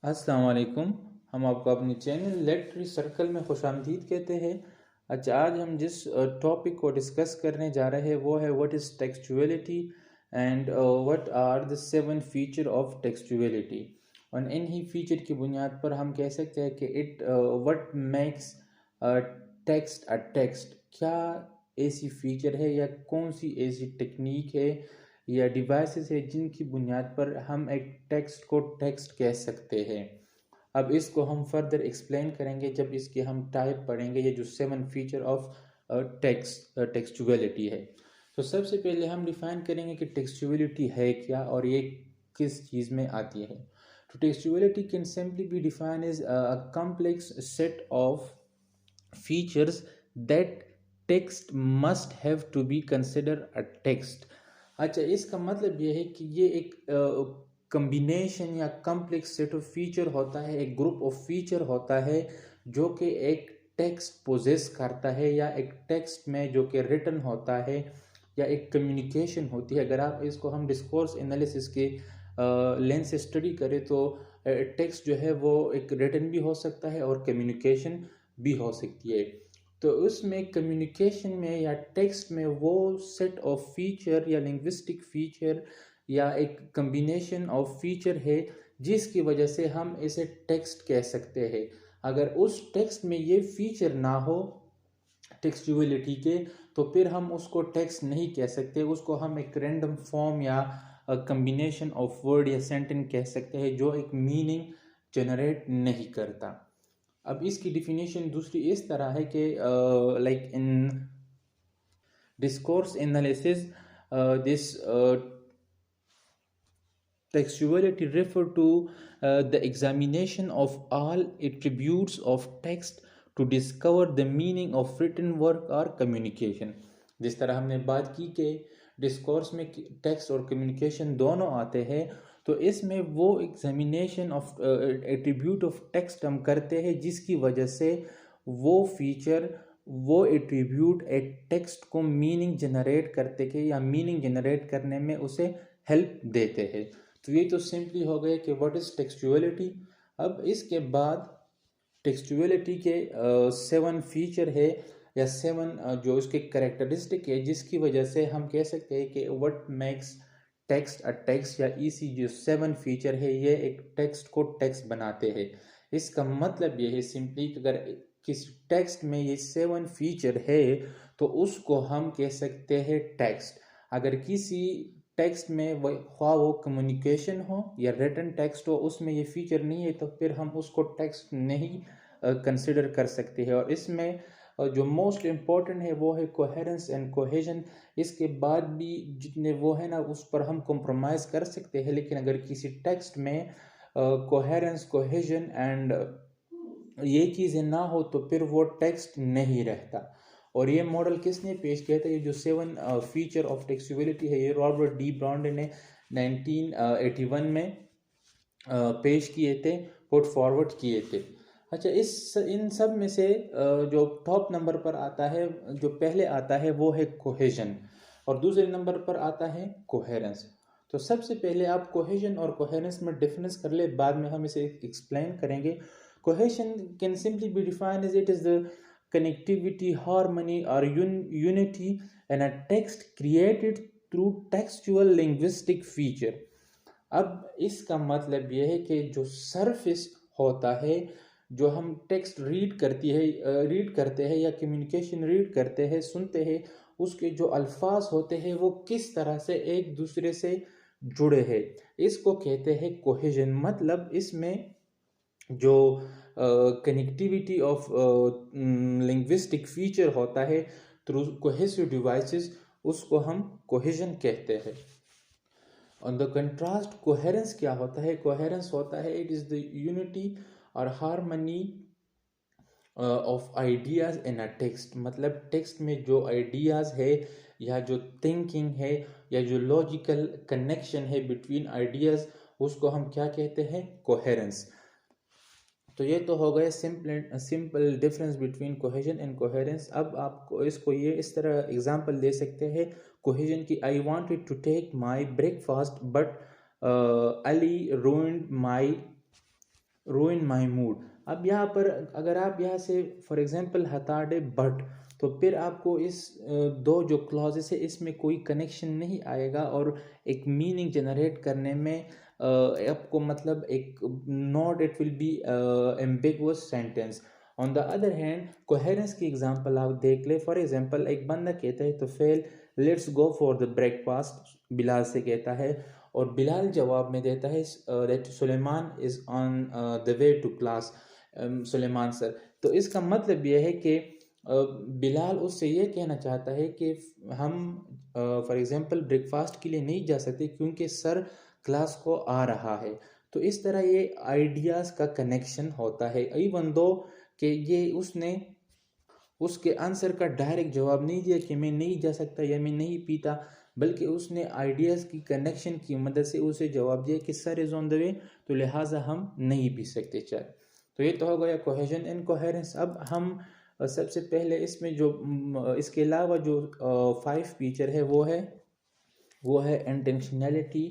अस्सलाम वालेकुम। हम आपको अपने चैनल लिटरेरी सर्कल में खुशामदीद कहते हैं। अच्छा, आज हम जिस टॉपिक को डिस्कस करने जा रहे हैं वो है what is textuality and what are the 7 feature of textuality. और इन्हीं फीचर की बुनियाद पर हम कह सकते हैं कि what makes text a text. क्या ऐसी फीचर है या कौन सी ऐसी टेक्निक है या डिवाइसेस है जिनकी बुनियाद पर हम एक टेक्स्ट को टेक्स्ट कह सकते हैं। अब इसको हम फर्दर एक्सप्लेन करेंगे जब इसके हम टाइप पढ़ेंगे, ये जो 7 फीचर ऑफ टेक्सचुअलिटी है। तो सबसे पहले हम डिफाइन करेंगे कि टेक्सचुअलिटी है क्या और ये किस चीज़ में आती है। तो textuality can simply be define as a complex set of features that text must have to be considered a text। अच्छा, इसका मतलब ये है कि ये एक कम्बिनेशन या कम्प्लेक्स सेट ऑफ फीचर होता है, एक ग्रुप ऑफ फीचर होता है जो कि एक टेक्स्ट पोजेस करता है या एक टेक्स्ट में जो कि रिटन होता है या एक कम्युनिकेशन होती है। अगर आप इसको हम डिस्कोर्स एनालिसिस के लेंस से स्टडी करें तो टेक्स्ट जो है वो एक रिटन भी हो सकता है और कम्युनिकेशन भी हो सकती है। तो उसमें कम्युनिकेशन में या टेक्स्ट में वो सेट ऑफ फीचर या लिंग्विस्टिक फीचर या एक कम्बिनेशन ऑफ फीचर है जिसकी वजह से हम इसे टेक्स्ट कह सकते हैं। अगर उस टेक्स्ट में ये फीचर ना हो टेक्सचुअलिटी के तो फिर हम उसको टेक्स्ट नहीं कह सकते, उसको हम एक रैंडम फॉर्म या कम्बिनेशन ऑफ वर्ड या सेंटेंस कह सकते हैं जो एक मीनिंग जनरेट नहीं करता। अब इसकी डिफिनेशन दूसरी इस तरह है कि like in discourse analysis this textuality refer to the examination of all attributes of text to discover the meaning of written work or communication। जिस तरह हमने बात की कि डिस्कोर्स में टेक्स्ट और कम्युनिकेशन दोनों आते हैं, तो इसमें वो examination of attribute of text हम करते हैं जिसकी वजह से वो फीचर वो एट्रीब्यूट एक टेक्स्ट को मीनिंग जनरेट करते के या मीनिंग जनरेट करने में उसे हेल्प देते हैं। तो ये तो सिंपली हो गए कि व्हाट इज़ टेक्सचुअलिटी। अब इसके बाद टेक्सचुअलिटी के 7 फीचर है या 7 जो उसके करेक्टरिस्टिक है जिसकी वजह से हम कह सकते हैं कि what makes text a text, या इसी जो 7 फीचर है ये एक टेक्स्ट को टेक्स्ट बनाते हैं। इसका मतलब ये है सिंपली कि अगर किसी टेक्स्ट में ये 7 फीचर है तो उसको हम कह सकते हैं टेक्स्ट। अगर किसी टेक्स्ट में वो कम्युनिकेशन हो या रिटन टेक्स्ट हो उसमें ये फीचर नहीं है तो फिर हम उसको टेक्स्ट नहीं कंसिडर कर सकते हैं। और इसमें जो मोस्ट इम्पॉर्टेंट है वो है कोहेरेंस एंड कोहेजन। इसके बाद भी जितने वो है ना उस पर हम कॉम्प्रोमाइज़ कर सकते हैं, लेकिन अगर किसी टेक्स्ट में कोहेरेंस कोहेजन एंड ये चीज़ें ना हो तो फिर वो टेक्स्ट नहीं रहता। और ये मॉडल किसने पेश किया था? ये जो 7 फीचर ऑफ टेक्सचुअलिटी है ये रॉबर्ट डी ब्रांडे ने 1981 में पेश किए थे, पुट फॉरवर्ड किए थे। अच्छा, इन सब में से जो टॉप नंबर पर आता है, जो पहले आता है वो है कोहेजन और दूसरे नंबर पर आता है कोहेरेंस। तो सबसे पहले आप कोहेजन और कोहेरेंस में डिफरेंस कर ले, बाद में हम इसे एक्सप्लेन करेंगे। Cohesion can simply be defined as it is the connectivity, harmony, or unity in a text created through textual linguistic feature। अब इसका मतलब यह है कि जो सरफेस होता है, जो हम टेक्स्ट रीड करते हैं या कम्युनिकेशन रीड करते हैं, सुनते हैं, उसके जो अल्फाज होते हैं वो किस तरह से एक दूसरे से जुड़े हैं, इसको कहते हैं कोहेजन। मतलब इसमें जो कनेक्टिविटी ऑफ लिंग्विस्टिक फीचर होता है थ्रू कोहेसिव डिवाइसेस, उसको हम कोहेजन कहते हैं। ऑन द कंट्रास्ट कोहेरेंस क्या होता है? कोहेरेंस होता है इट इज़ द यूनिटी और harmony of ideas in a text. मतलब टेक्स्ट में जो आइडियाज़ है या जो थिंकिंग है या जो लॉजिकल कनेक्शन है बिटवीन आइडियाज़, उसको हम क्या कहते हैं? कोहेरेंस। तो ये तो हो गया simple difference between cohesion and coherence. अब आपको इसको ये इस तरह एग्जांपल दे सकते हैं कोहेजन की। I wanted to take my breakfast but Ali ruined my ruin my mood। अब यहाँ पर अगर आप यहाँ से फॉर एग्जांपल हटा दे बट, तो फिर आपको इस दो जो क्लॉजेस है इसमें कोई कनेक्शन नहीं आएगा और एक मीनिंग जनरेट करने में आपको मतलब एक not it will be ambiguous sentence. On the other hand coherence की एग्जांपल आप देख ले। फॉर एग्जांपल एक बंदा कहता है तो फेल let's go for the breakfast, Bilal से कहता है, और बिलाल जवाब में देता है that Suleman is on the way to class, Suleman sir. तो इसका मतलब यह है कि बिलाल उससे ये कहना चाहता है कि हम फॉर एग्जांपल ब्रेकफास्ट के लिए नहीं जा सकते क्योंकि सर क्लास को आ रहा है। तो इस तरह ये आइडियाज़ का कनेक्शन होता है, इवन दो कि ये उसने उसके आंसर का डायरेक्ट जवाब नहीं दिया कि मैं नहीं जा सकता या मैं नहीं पीता, बल्कि उसने आइडियाज़ की कनेक्शन की मदद से उसे जवाब दिया कि सर इज़ ऑन द वे, तो लिहाजा हम नहीं पी सकते चाय। तो ये तो हो गया कोहेजन एंड कोहेरेंस। अब हम सबसे पहले इसमें जो इसके अलावा जो 5 फीचर है वो है intentionality,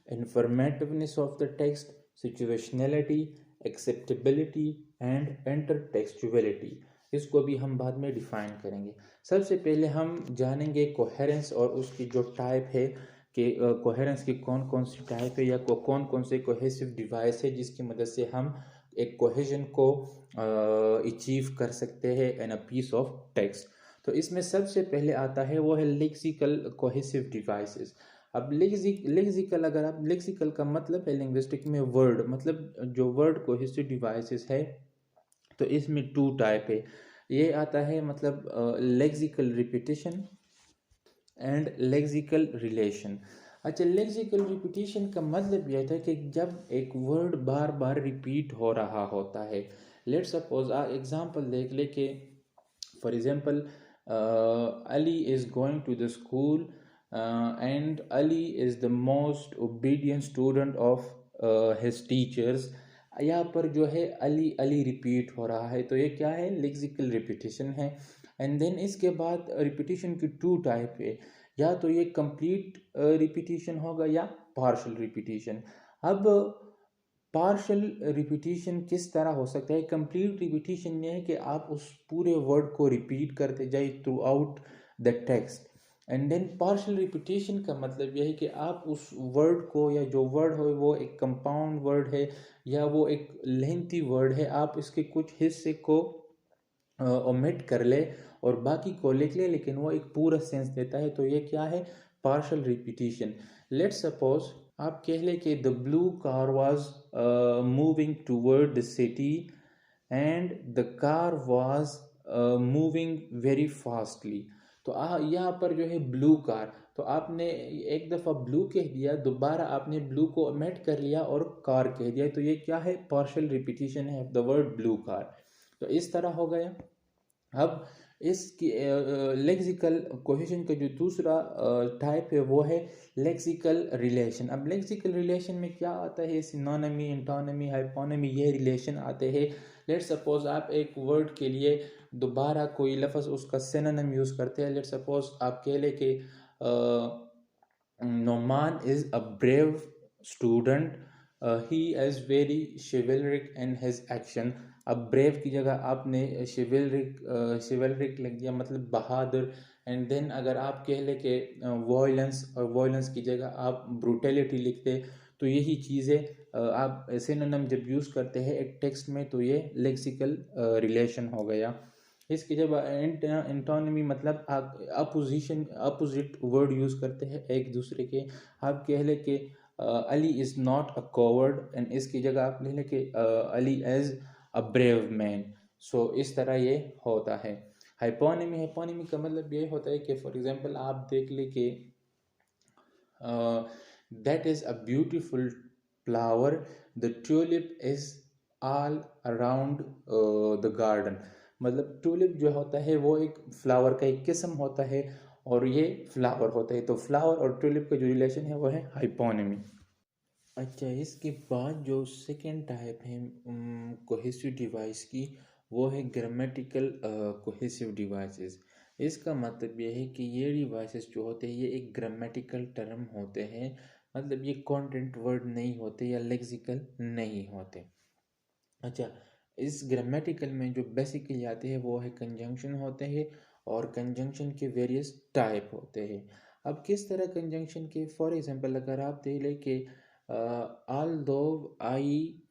informativeness of the text, situationality, acceptability and intertextuality. इसको भी हम बाद में डिफाइन करेंगे। सबसे पहले हम जानेंगे कोहेरेंस और उसकी जो टाइप है कि कोहेरेंस की कौन कौन सी टाइप है या कौन कौन से कोहेसिव डिवाइस है जिसकी मदद से हम एक कोहेजन को अचीव कर सकते हैं इन अ पीस ऑफ टेक्स्ट। तो इसमें सबसे पहले आता है वो है लेक्सिकल कोहेसिव डिवाइसेस। अब लेक्सिकल, अगर आप लेक्सिकल का मतलब है लिंग्विस्टिक में वर्ड, मतलब जो वर्ड कोहेसिव डिवाइसेस है, तो इसमें 2 टाइप है। ये आता है मतलब lexical repetition and lexical relation. अच्छा, लेक्सिकल रिपीटिशन का मतलब यह था कि जब एक वर्ड बार बार रिपीट हो रहा होता है, लेट सपोज एग्जांपल देख ले कि for example Ali is going to the school and Ali is the most obedient student of his teachers। यहाँ पर जो है अली अली रिपीट हो रहा है, तो ये क्या है, लेक्सिकल रिपीटिशन है। एंड देन इसके बाद रिपीटिशन की 2 टाइप है, या तो ये कंप्लीट रिपीटिशन होगा या पार्शियल रिपीटिशन। अब पार्शियल रिपीटिशन किस तरह हो सकता है? कंप्लीट रिपीटिशन ये है कि आप उस पूरे वर्ड को रिपीट करते जाए throughout the text. And then partial repetition का मतलब यह है कि आप उस वर्ड को, या जो वर्ड हो वो एक कंपाउंड वर्ड है या वो एक लेंथी वर्ड है, आप इसके कुछ हिस्से को ओमिट कर ले और बाकी को लिख ले, लेकिन वो एक पूरा सेंस देता है, तो ये क्या है, पार्शियल रिपीटिशन। लेट सपोज आप कह ले कि the blue car was moving toward the city and the car was moving very fastly. तो यहाँ पर जो है ब्लू कार, तो आपने एक दफ़ा ब्लू कह दिया, दोबारा आपने ब्लू को ओमिट कर लिया और कार कह दिया, तो ये क्या है, पार्शियल रिपीटिशन है of the word blue car. तो इस तरह हो गया। अब इसकी लेक्सिकल कोहेशन का जो दूसरा टाइप है वो है लेक्सिकल रिलेशन। अब लेक्सिकल रिलेशन में क्या आता है, सिनोनिमी, एंटोनिमी, हाइपोनिमी, ये रिलेशन आते हैं। लेट सपोज आप एक वर्ड के लिए दोबारा कोई लफ्ज़ उसका सिनोनिम यूज़ करते हैं। लेट सपोज आप कह ले कि Noman is a brave student, he is very chivalric in his action. अब ब्रेव की जगह आपने शिवलरिक लिख दिया, मतलब बहादुर। एंड देन अगर आप कह ले कि वॉयलेंस, और वॉयलेंस की जगह आप ब्रूटैलिटी लिखते, तो यही चीज़ें आप सिनोनिम जब यूज़ करते हैं एक टेक्स्ट में, तो ये लेक्सिकल रिलेशन हो गया। इसकी जब एंटोनिमी मतलब आप अपोजिट वर्ड यूज़ करते हैं एक दूसरे के। आप कह ले कि Ali is not a coward, and इसकी जगह आप ले लें कि Ali as a brave man. So इस तरह ये होता है। हाइपोनिमी का मतलब ये होता है कि फॉर एग्जांपल आप देख ले कि that is a beautiful flower, the tulip is all around the garden. मतलब ट्यूलिप जो होता है वो एक फ्लावर का एक किस्म होता है और ये फ्लावर होता है, तो फ्लावर और ट्यूलिप का जो रिलेशन है वो है हाइपोनिमी। अच्छा, इसके बाद जो सेकेंड टाइप है कोहेसिव डिवाइस की, वो है ग्रामेटिकल कोहेसिव डिवाइसेस। इसका मतलब ये है कि ये डिवाइसेस जो होते हैं ये एक ग्रामेटिकल टर्म होते हैं, मतलब ये कंटेंट वर्ड नहीं होते या लेक्सिकल नहीं होते। अच्छा, इस ग्रामेटिकल में जो बेसिकली आते हैं वो है कंजंक्शन होते हैं, और कंजंक्शन के वेरियस टाइप होते हैं। अब किस तरह कंजंक्शन के, फॉर एग्जांपल अगर आप देख लें कि although I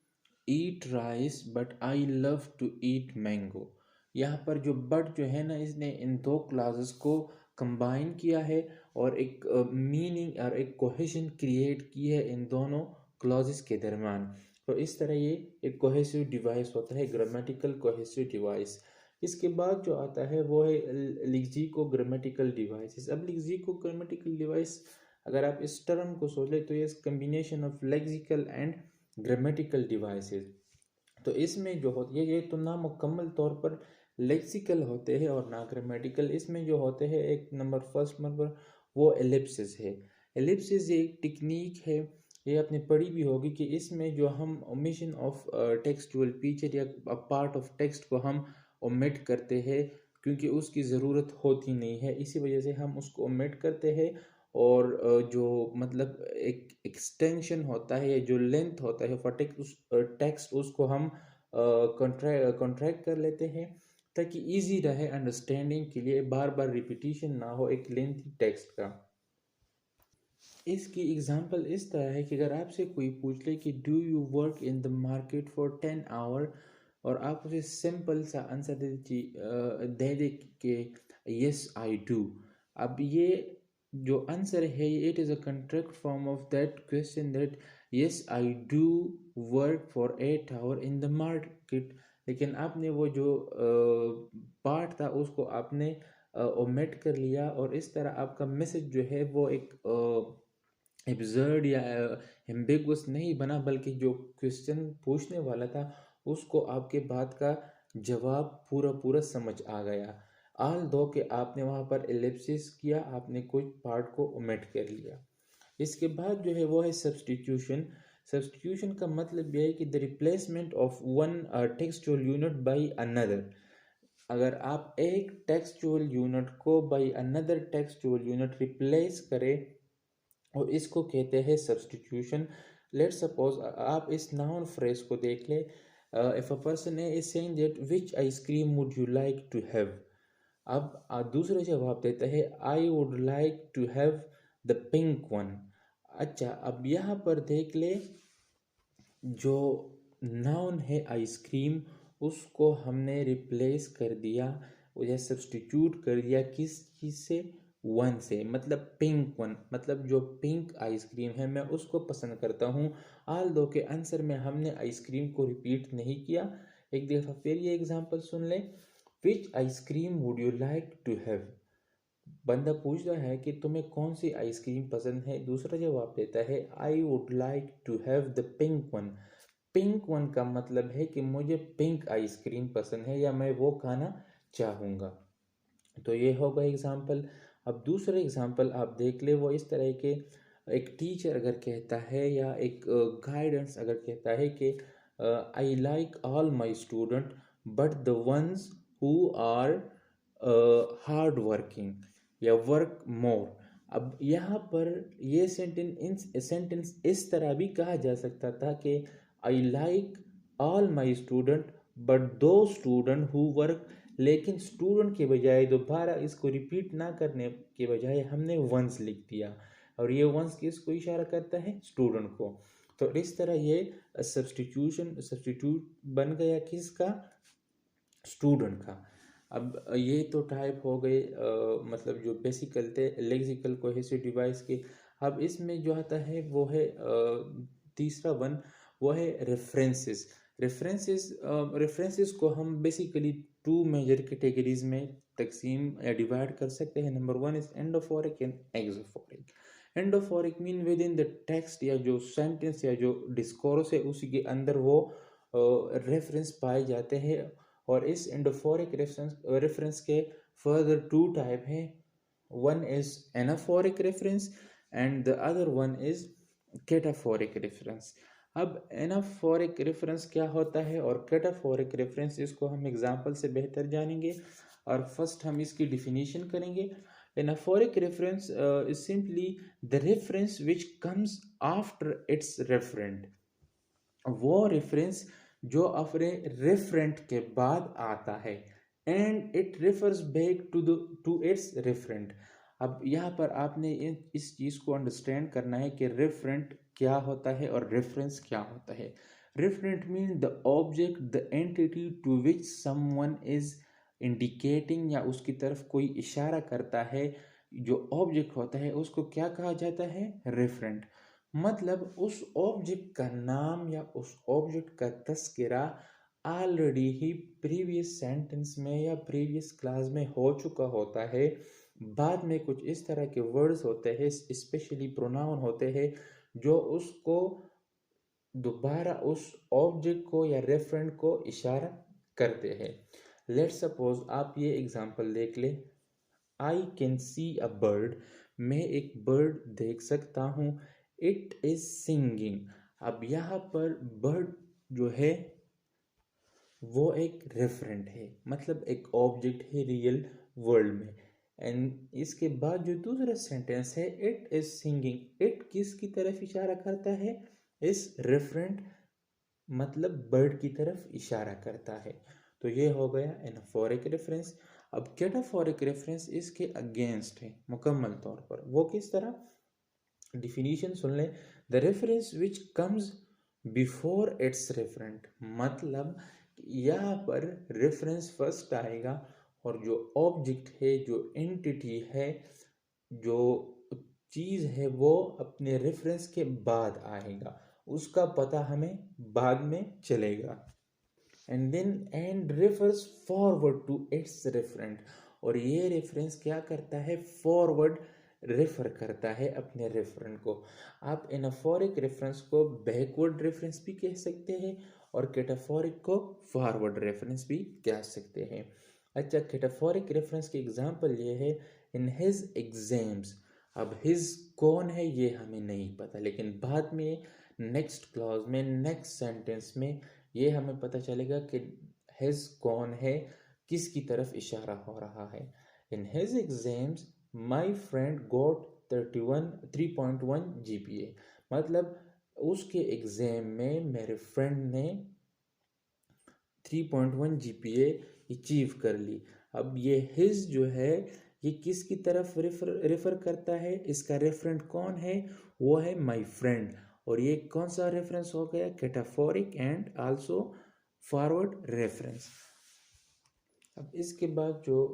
eat rice but I love to eat mango, यहाँ पर जो बट जो है ना, इसने इन दो क्लासेस को कंबाइन किया है और एक मीनिंग और एक कोहेशन क्रिएट की है इन दोनों क्लॉजेस के दरमियान। तो इस तरह ये एक कोहेसिव डिवाइस होता है, ग्रामेटिकल कोहेसिव डिवाइस। इसके बाद जो आता है वो है लेक्सिको ग्रामेटिकल डिवाइसेस। अब लेक्सिको ग्रामेटिकल डिवाइस, अगर आप इस टर्म को सोच ले तो ये combination of lexical and grammatical devices. तो इसमें जो होती है ये तो ना मुकम्मल तौर पर लेक्सिकल होते हैं और ना ग्रामेटिकल। इसमें जो होते हैं, एक नंबर फर्स्ट नंबर वो एलिप्सिस है। एलिप्सिस ये एक टेक्निक है, ये आपने पढ़ी भी होगी, कि इसमें जो हम ओमिशन ऑफ टेक्सचुअल फीचर या पार्ट ऑफ टेक्स्ट को हम ओमिट करते हैं क्योंकि उसकी ज़रूरत होती नहीं है, इसी वजह से हम उसको ओमिट करते हैं। और जो मतलब एक एक्सटेंशन होता है या जो लेंथ होता है फॉर टेक्स्ट उसको हम कॉन्ट्रैक्ट कर लेते हैं ताकि इजी रहे अंडरस्टैंडिंग के लिए, बार बार रिपीटिशन ना हो एक लेंथी टेक्स्ट का। इसकी एग्जांपल इस तरह है कि अगर आपसे कोई पूछ ले कि do you work in the market for 10 hour, और आप उसे सिंपल सा आंसर दे दे कि यस आई डू। अब ये जो आंसर है it is a contract form of that question, that yes I do work for 8 hour in the market. लेकिन आपने वो जो पार्ट था उसको आपने ओमिट कर लिया, और इस तरह आपका मैसेज जो है वो एक एब्जर्ड या एम्बिगुअस नहीं बना, बल्कि जो क्वेश्चन पूछने वाला था उसको आपके बात का जवाब पूरा पूरा समझ आ गया। आल दो कि आपने वहाँ पर एलिप्सिस किया, आपने कुछ पार्ट को ओमिट कर लिया। इसके बाद जो है वो है सब्सटीट्यूशन। सब्सटीट्यूशन का मतलब यह है कि the replacement of one textual unit by another. अगर आप एक टेक्सचुअल यूनिट को by another textual unit replace करें, और इसको कहते हैं सब्सटीट्यूशन। लेट सपोज आप इस नाउन फ्रेज को देख ले, if a person is saying that which ice cream would you like to have. अब दूसरा जवाब देता है I would like to have the pink one. अच्छा, अब यहाँ पर देख ले, जो नाउन है आइसक्रीम उसको हमने रिप्लेस कर दिया या सब्सटीट्यूट कर दिया किस चीज़ से, वन से, मतलब पिंक वन, मतलब जो पिंक आइसक्रीम है मैं उसको पसंद करता हूँ। आल दो के आंसर में हमने आइसक्रीम को रिपीट नहीं किया। एक दफ़ा फिर ये एग्जांपल सुन ले, which ice cream would you like to have. बंदा पूछ रहा है कि तुम्हें कौन सी आइसक्रीम पसंद है, दूसरा जवाब देता है I would like to have the pink one. Pink one का मतलब है कि मुझे पिंक आइसक्रीम पसंद है या मैं वो खाना चाहूँगा। तो ये होगा एग्जाम्पल। अब दूसरा एग्जाम्पल आप देख ले, वो इस तरह के, एक टीचर अगर कहता है या एक गाइडेंस अगर कहता है कि I like all my student but the ones who are hard working या वर्क मोर। अब यहाँ पर ये सेंटेंस इस तरह भी कहा जा सकता था कि I like all my student but दो स्टूडेंट हु वर्क, लेकिन स्टूडेंट के बजाय दोबारा इसको रिपीट ना करने के बजाय हमने वंस लिख दिया, और ये वंस किसको इशारा करता है, स्टूडेंट को। तो इस तरह ये सब्सटीट्यूट बन गया किसका, स्टूडेंट का। अब ये तो टाइप हो गए मतलब जो बेसिकल थे लेक्सिकल कोहेसिव डिवाइस के। अब इसमें जो आता है वो है तीसरा वन, वो है रेफरेंसेस। रेफरेंसेस को हम बेसिकली टू मेजर कैटेगरीज में तकसीम या डिवाइड कर सकते हैं। Number one is endophoric and exophoric. Endophoric mean within the text, या जो सेंटेंस या जो डिस्कोर्स है उसी के अंदर वो रेफरेंस पाए जाते हैं। और इस एंडोफोरिक रेफरेंस के फर्दर टू टाइप हैं, one is anaphoric reference and the other one is cataphoric reference. अब एनाफोरिक रेफरेंस क्या होता है और कैटाफोरिक रेफरेंस, इसको हम एग्जांपल से बेहतर जानेंगे। और फर्स्ट हम इसकी डिफिनीशन करेंगे। Anaphoric reference is simply the reference which comes after its referent. वो रेफरेंस जो अपने रेफरेंट के बाद आता है, and it refers back to its referent. अब यहाँ पर आपने इस चीज़ को अंडरस्टैंड करना है कि रेफरेंट क्या होता है और रेफरेंस क्या होता है। Referent mean the object the entity to which someone is indicating, या उसकी तरफ कोई इशारा करता है। जो ऑब्जेक्ट होता है उसको क्या कहा जाता है, रेफरेंट। मतलब उस ऑब्जेक्ट का नाम या उस ऑब्जेक्ट का तस्करा ऑलरेडी ही प्रीवियस सेंटेंस में या प्रीवियस क्लास में हो चुका होता है। बाद में कुछ इस तरह के वर्ड्स होते हैं, स्पेशली प्रोनाउन होते हैं, जो उसको दोबारा उस ऑब्जेक्ट को या रेफरेंट को इशारा करते हैं। लेट सपोज आप ये एग्जांपल देख ले, I can see a bird, मैं एक बर्ड देख सकता हूँ। इट इज सिंगिंग, अब यहाँ पर बर्ड जो है वो एक रेफरेंट है, मतलब एक ऑब्जेक्ट है रियल वर्ल्ड में। एंड इसके बाद जो दूसरा सेंटेंस है, इट इज सिंगिंग, इट किसकी तरफ इशारा करता है, इस रेफरेंट मतलब बर्ड की तरफ इशारा करता है। तो ये हो गया एनाफोरिक रेफरेंस। अब कैटाफोरिक रेफरेंस इसके अगेंस्ट है मुकम्मल तौर पर। वो किस तरह, डिफिनीशन सुन ले, the reference which comes before it's referent, मतलब यहाँ पर रेफरेंस फर्स्ट आएगा और जो ऑब्जेक्ट है, जो एंटिटी है, जो चीज़ है, वो अपने रेफरेंस के बाद आएगा, उसका पता हमें बाद में चलेगा। And then and refers forward to its referent, और ये रेफरेंस क्या करता है, फॉरवर्ड रेफर करता है अपने रेफरेंट को। आप एनाफोरिक रेफरेंस को बैकवर्ड रेफरेंस भी कह सकते हैं और कैटाफोरिक को फॉरवर्ड रेफरेंस भी कह सकते हैं। अच्छा, कैटाफोरिक रेफरेंस की एग्जांपल ये है, इन हिज एग्जाम्स। अब हिज कौन है ये हमें नहीं पता, लेकिन बाद में नेक्स्ट क्लॉज में, नेक्स्ट सेंटेंस में ये हमें पता चलेगा कि हिज कौन है, किसकी तरफ इशारा हो रहा है। In his exams my friend got 3.1 GPA, मतलब उसके एग्जाम में मेरे फ्रेंड ने 3.1 GPA अचीव कर ली। अब ये हिज जो है ये किसकी तरफ रेफर करता है, इसका रेफरेंट कौन है, वो है माई फ्रेंड। और ये कौन सा रेफरेंस हो गया, cataphoric and also forward reference. अब इसके बाद जो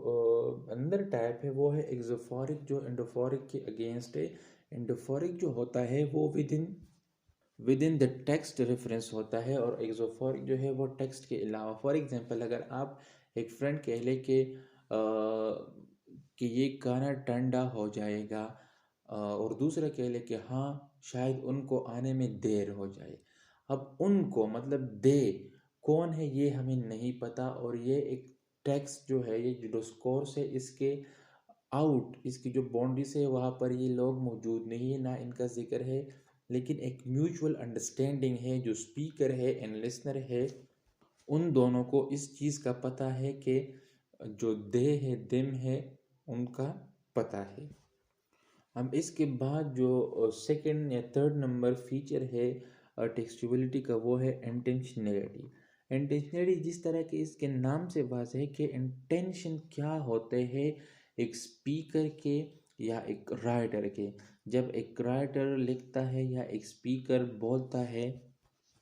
अंदर टाइप है वो है एक्सोफोरिक, जो एंडोफोरिक के अगेंस्ट है। एंडोफोरिक जो होता है वो with in the text reference होता है, और एक्सोफोरिक जो है वो टेक्स्ट के अलावा। फॉर एग्जांपल, अगर आप एक फ्रेंड कह ले कि ये खाना ठंडा हो जाएगा, और दूसरा कह ले कि हाँ शायद उनको आने में देर हो जाए। अब उनको मतलब दे कौन है ये हमें नहीं पता, और ये एक टेक्स्ट जो है, ये जो डिस्कोर्स है, इसके आउट, इसकी जो बाउंड्रीज है वहाँ पर ये लोग मौजूद नहीं है, ना इनका जिक्र है। लेकिन एक म्यूचुअल अंडरस्टैंडिंग है, जो स्पीकर है एंड लिसनर है, उन दोनों को इस चीज़ का पता है कि जो दे है, दिम है, उनका पता है। अब इसके बाद जो सेकंड या थर्ड नंबर फीचर है टेक्सचुअलिटी का, वो है इंटेंशनलिटी। इंटेंशनलिटी जिस तरह के इसके नाम से वाज़ेह है कि इंटेंशन क्या होते हैं एक स्पीकर के या एक राइटर के। जब एक राइटर लिखता है या एक स्पीकर बोलता है,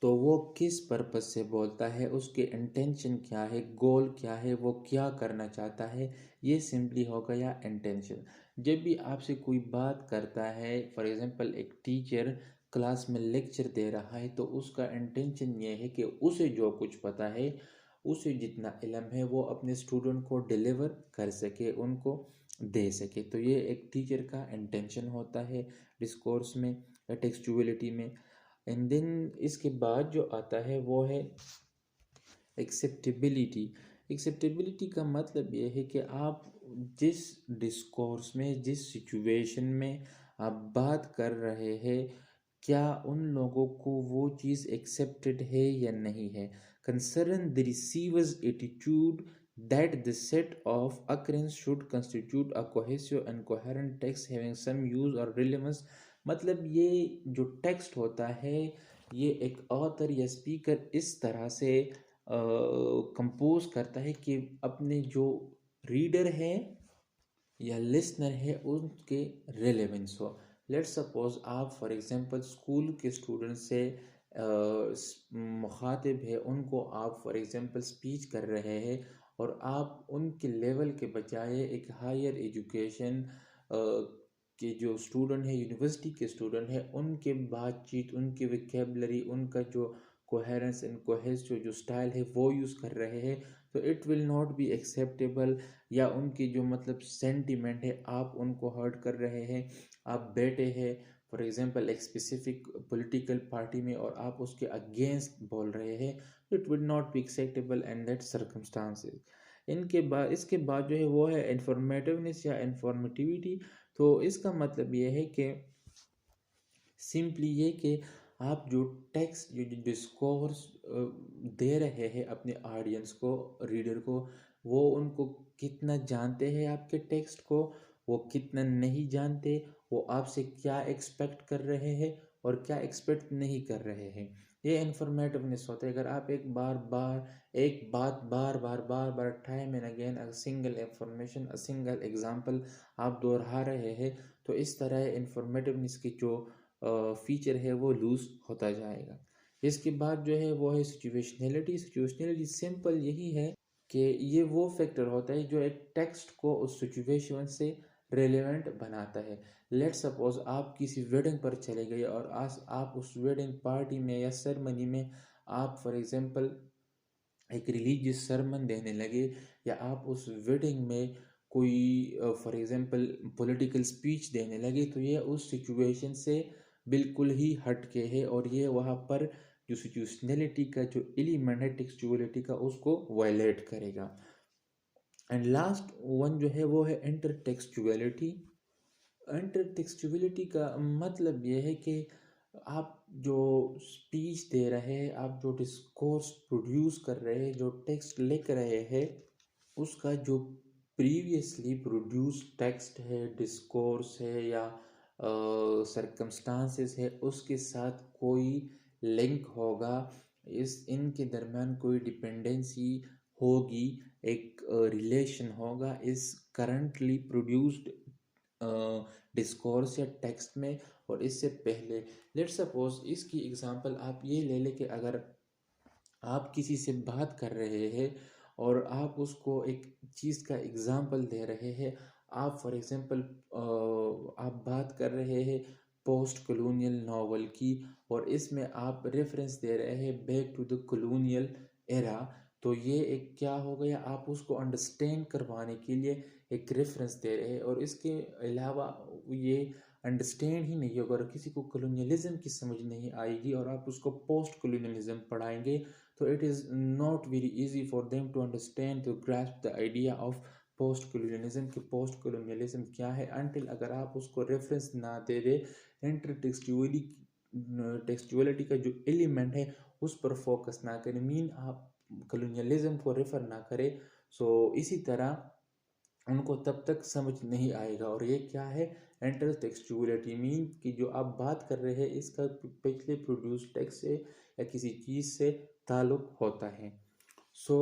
तो वो किस पर्पस से बोलता है, उसके इंटेंशन क्या है, गोल क्या है, वो क्या करना चाहता है, ये सिंपली हो गया इंटेंशन। जब भी आपसे कोई बात करता है, फॉर एग्जांपल एक टीचर क्लास में लेक्चर दे रहा है, तो उसका इंटेंशन ये है कि उसे जो कुछ पता है, उसे जितना इल्म है, वो अपने स्टूडेंट को डिलीवर कर सके, उनको दे सके। तो ये एक टीचर का इंटेंशन होता है डिस्कोर्स में, टेक्सचुअलिटी में। एंड देन इसके बाद जो आता है वो है एक्सेप्टेबिलिटी। एक्सेप्टेबिलिटी का मतलब ये है कि आप जिस डिस्कोर्स में, जिस सिचुएशन में आप बात कर रहे हैं, क्या उन लोगों को वो चीज़ एक्सेप्टेड है या नहीं है। Concern the receiver's attitude that the set of occurrence should constitute a cohesive and coherent text having some use or relevance। मतलब ये जो टेक्स्ट होता है ये एक ऑथर या स्पीकर इस तरह से कंपोज करता है कि अपने जो रीडर है या लिसनर है उनके रेलेवेंस हो। लेट सपोज आप फॉर एग्जांपल स्कूल के स्टूडेंट से मुखातिब है, उनको आप फॉर एग्जांपल स्पीच कर रहे हैं और आप उनके लेवल के बजाय एक हायर एजुकेशन के जो स्टूडेंट है, यूनिवर्सिटी के स्टूडेंट है, उनके बातचीत, उनकी विकेबलरी, उनका जो कोहेरेंस एंड कोहेस जो स्टाइल है वो यूज़ कर रहे हैं, तो it will not be acceptable. या उनकी जो मतलब सेंटिमेंट है आप उनको हर्ट कर रहे हैं। आप बैठे हैं फॉर एग्जांपल एक स्पेसिफिक पॉलिटिकल पार्टी में और आप उसके अगेंस्ट बोल रहे हैं, it will not be acceptable and that circumstances. इसके बाद जो है वो है इंफॉर्मेटिवनेस या इंफॉर्मेटिविटी। तो इसका मतलब ये है कि सिंपली ये कि आप जो टेक्स्ट जो डिस्कोर्स दे रहे हैं अपने ऑडियंस को, रीडर को, वो उनको कितना जानते हैं आपके टेक्स्ट को, वो कितना नहीं जानते, वो आपसे क्या एक्सपेक्ट कर रहे हैं और क्या एक्सपेक्ट नहीं कर रहे हैं। ये इन्फॉर्मेटिवनेस होता है। अगर आप एक बात बार time and again a single information, a single example आप दोहरा रहे हैं, तो इस तरह इन्फॉर्मेटिवनेस की जो फीचर है वो लूज होता जाएगा। इसके बाद जो है वो है सिचुएशनलिटी। सिचुएशनलिटी सिंपल यही है कि ये वो फैक्टर होता है जो एक टेक्स्ट को उस सिचुएशन से रेलेवेंट बनाता है। लेट सपोज आप किसी वेडिंग पर चले गए और आज आप उस वेडिंग पार्टी में या सेरेमनी में आप फॉर एग्जांपल एक रिलीजियस सरमन देने लगे, या आप उस वेडिंग में कोई फॉर एग्जांपल पॉलिटिकल स्पीच देने लगे, तो ये उस सिचुएशन से बिल्कुल ही हट के है और ये वहाँ पर जो सिचुएशनलिटी का जो एलिमेंट है टेक्सचुअलिटी का उसको वायलेट करेगा। एंड लास्ट वन जो है वो है इंटरटेक्सचुअलिटी। इंटरटेक्सचुअलिटी का मतलब ये है कि आप जो स्पीच दे रहे हैं, आप जो डिस्कोर्स प्रोड्यूस कर रहे हैं, जो टेक्स्ट लिख रहे हैं, उसका जो प्रीवियसली प्रोड्यूस टेक्स्ट है, डिस्कोर्स है या सरकमस्टांसेस है, उसके साथ कोई लिंक होगा, इनके दरमियान कोई डिपेंडेंसी होगी, एक रिलेशन होगा इस करंटली प्रोड्यूस्ड डिस्कोर्स या टेक्स्ट में और इससे पहले। लेट सपोज इसकी एग्जांपल आप ये ले लें कि अगर आप किसी से बात कर रहे हैं और आप उसको एक चीज़ का एग्जांपल दे रहे हैं, आप फॉर एग्जांपल आप बात कर रहे हैं पोस्ट कॉलोनियल नावल की और इसमें आप रेफरेंस दे रहे हैं back to the colonial era, तो ये एक क्या हो गया, आप उसको अंडरस्टैंड करवाने के लिए एक रेफरेंस दे रहे हैं और इसके अलावा ये अंडरस्टैंड ही नहीं होगा और किसी को कॉलोनियलिज्म की समझ नहीं आएगी और आप उसको पोस्ट कॉलोनियलिज्म पढ़ाएंगे, तो it is not very easy for them to understand to grasp the idea of post colonialism कि पोस्ट colonialism क्या है until अगर आप उसको रेफरेंस ना दे दे इंटरटेक्सचुअली टेक्सचुअलिटी का जो एलिमेंट है उस पर फोकस ना करें, मीन आप colonialism को रेफर ना करें, सो इसी तरह उनको तब तक समझ नहीं आएगा। और ये क्या है, इंटरटेक्सचुअलिटी मीन कि जो आप बात कर रहे हैं इसका पिछले प्रोड्यूस टेक्स्ट से या किसी चीज़ से ताल्लुक होता है। सो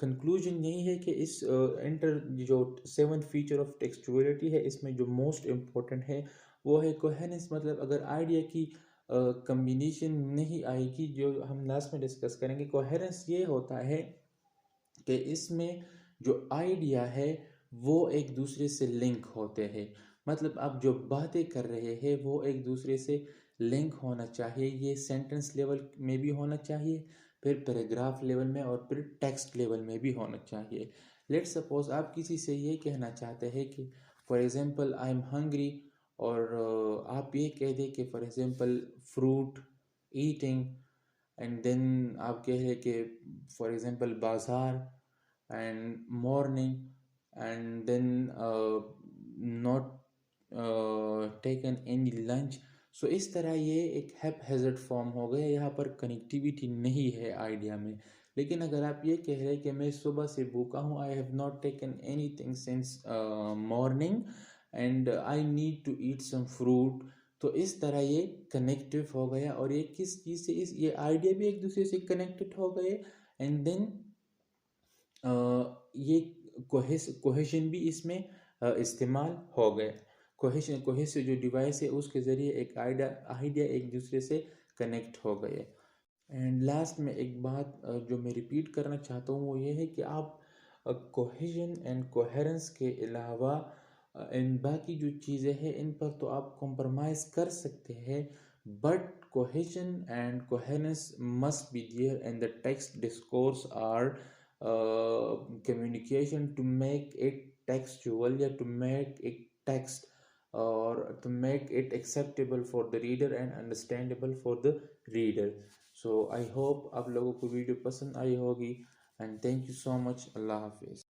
कंक्लूजन यही है कि इस जो 7 फीचर ऑफ टेक्सचुअलिटी है इसमें जो मोस्ट इम्पोर्टेंट है वो है कोहेरेंस। मतलब अगर आइडिया की कम्बिनेशन नहीं आएगी, जो हम लास्ट में डिस्कस करेंगे, कोहेरेंस ये होता है कि इसमें जो आइडिया है वो एक दूसरे से लिंक होते हैं। मतलब आप जो बातें कर रहे हैं वो एक दूसरे से लिंक होना चाहिए, ये सेंटेंस लेवल में भी होना चाहिए, फिर पैराग्राफ लेवल में और फिर टेक्स्ट लेवल में भी होना चाहिए। लेट सपोज आप किसी से ये कहना चाहते हैं कि for example I am hungry, और आप ये कह दें कि for example fruit eating, and then आप कह रहे कि फॉर एग्जांपल बाजार and morning, and then not taken any lunch। So इस तरह ये एक हैज़र्ड फॉर्म हो गया, यहाँ पर कनेक्टिविटी नहीं है आइडिया में। लेकिन अगर आप ये कह रहे हैं कि मैं सुबह से भूखा हूँ, I have not taken any thing since morning and I need to eat some fruit, तो इस तरह ये कनेक्टिव हो गया, और ये किस चीज़ से, इस ये आइडिया भी एक दूसरे से कनेक्टेड हो गए, एंड देन ये कोहेशन भी इसमें इस्तेमाल हो गए। कोहेसिव जो डिवाइस है उसके ज़रिए एक आइडिया एक दूसरे से कनेक्ट हो गए। एंड लास्ट में एक बात जो मैं रिपीट करना चाहता हूँ वो ये है कि आप कोहेजन एंड कोहेरेंस के अलावा इन बाकी जो चीज़ें हैं इन पर तो आप कॉम्प्रोमाइज़ कर सकते हैं, but cohesion and coherence must be there, and the text discourse are communication to make it textual, या to make it text, or to make it acceptable for the reader and understandable for the reader. So I hope आप लोगों को video पसंद आई होगी, and thank you so much. अल्लाह हाफिज़।